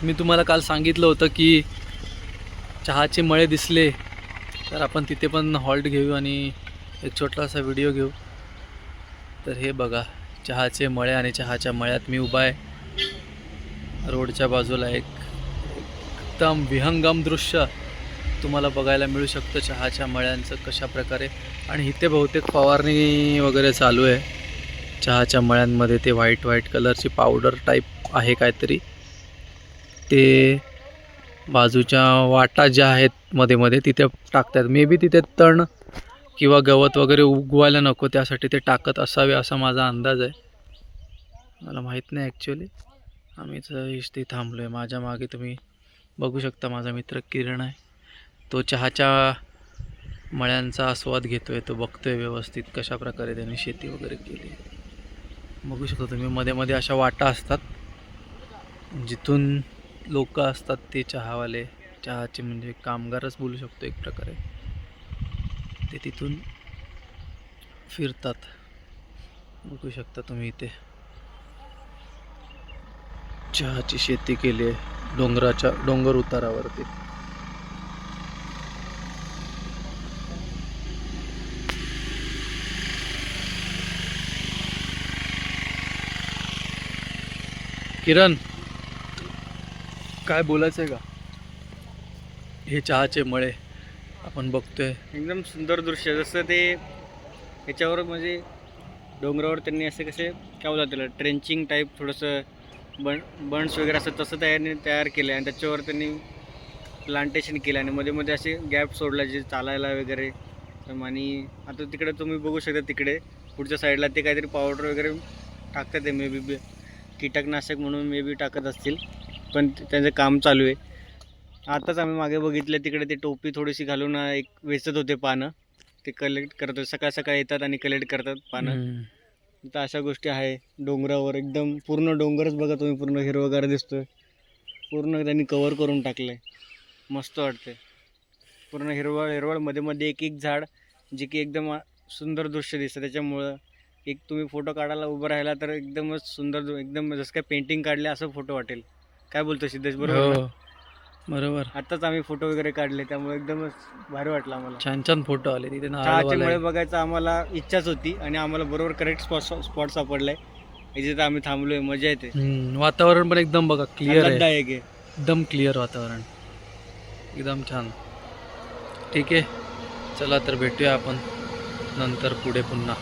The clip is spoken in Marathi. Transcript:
मी तुम्हाला काल सांगितलं होतं की चहाचे मळे दिसले तर आपण तिथे पण हॉल्ट घेऊ आणि एक छोटासा व्हिडिओ घेऊ. तर हे बघा चहाचे मळे आणि चहाच्या मळ्यात मी उभा आहे. रोडच्या बाजूला एक एकदम विहंगम दृश्य तुम्हाला बघायला मिळू शकतं चहाच्या मळ्यांचं कशा प्रकारे. आणि इथे बहुतेक फवारणी वगैरे चालू आहे चहाच्या मळ्यांमध्ये. ते व्हाईट कलरची पावडर टाईप आहे काहीतरी. ते बाजूच्या वाटा ज्या आहेत मध्ये मध्ये तिथे टाकतात. मे बी तिथे तण किंवा गवत वगैरे उगवायला नको त्यासाठी ते टाकत असावे असा माझा अंदाज आहे. मला माहीत नाही ॲक्च्युली. आम्हीच इथे थांबलो आहे. माझ्या मागे तुम्ही बघू शकता माझा मित्र किरण आहे. तो चहाच्या मळ्यांचा आस्वाद घेतो आहे. तो बघतो आहे व्यवस्थित कशा प्रकारे त्यांनी शेती वगैरे केली. बघू शकता तुम्ही मध्ये मध्ये अशा वाटा असतात जिथून लोक असतात ते चहावाले, चहाचे म्हणजे कामगारच बोलू शकतो एक प्रकारे. ते तिथून फिरतात. बघू शकता तुम्ही इथे चहाची शेती केली आहे डोंगर उतारावरती. किरण काय बोलायचं आहे का? हे चहाचे मळे आपण बघतोय. एकदम सुंदर दृश्य. जसं ते ह्याच्यावर म्हणजे डोंगरावर त्यांनी असे कसे काय बोलतात त्याला ट्रेंचिंग टाईप थोडंसं बंड्स वगैरे असं तसं तयार केलं आणि त्याच्यावर त्यांनी प्लांटेशन केलं आणि मध्ये मध्ये असे गॅप सोडला जे चालायला वगैरे. आणि आता तिकडे तुम्ही बघू शकता तिकडे पुढच्या साईडला ते काहीतरी पावडर वगैरे टाकतात. ते मे बी कीटकनाशक म्हणून मे बी टाकत असतील पण त्यांचं काम चालू आहे. आताच आम्ही मागे बघितलं तिकडे ते टोपी थोडीशी घालून एक वेचत होते पानं. ते कलेक्ट करत होते. सकाळ येतात आणि कलेक्ट करतात पानं. तर अशा गोष्टी आहे डोंगरावर. एकदम पूर्ण डोंगरच बघा तुम्ही पूर्ण हिरवगार दिसतोय. पूर्ण त्यांनी कव्हर करून टाकलं आहे. मस्त वाटते. पूर्ण हिरवळ मध्ये मध्ये एक झाड जे की एकदम सुंदर दृश्य दिसतं. त्याच्यामुळं एक तुम्ही फोटो काढायला उभं राहिला तर एकदमच सुंदर एकदम जसं काय पेंटिंग काढले असं फोटो वाटेल. काय बोलतो सिद्धेश? बरोबर ना? बरोबर. आत्ताच आम्ही फोटो वगैरे काढले त्यामुळे एकदमच भारी वाटलं आम्हाला. छान फोटो आले तिथे. चहाचे मळे बघायचं आम्हाला इच्छाच होती आणि आम्हाला बरोबर करेक्ट स्पॉट सापडलाय. इथे आम्ही थांबलोय. मजा येते. वातावरण पण एकदम बघा क्लिअर आहे. एकदम क्लिअर वातावरण एकदम छान. ठीक आहे चला तर भेटूया आपण नंतर पुढे पुन्हा.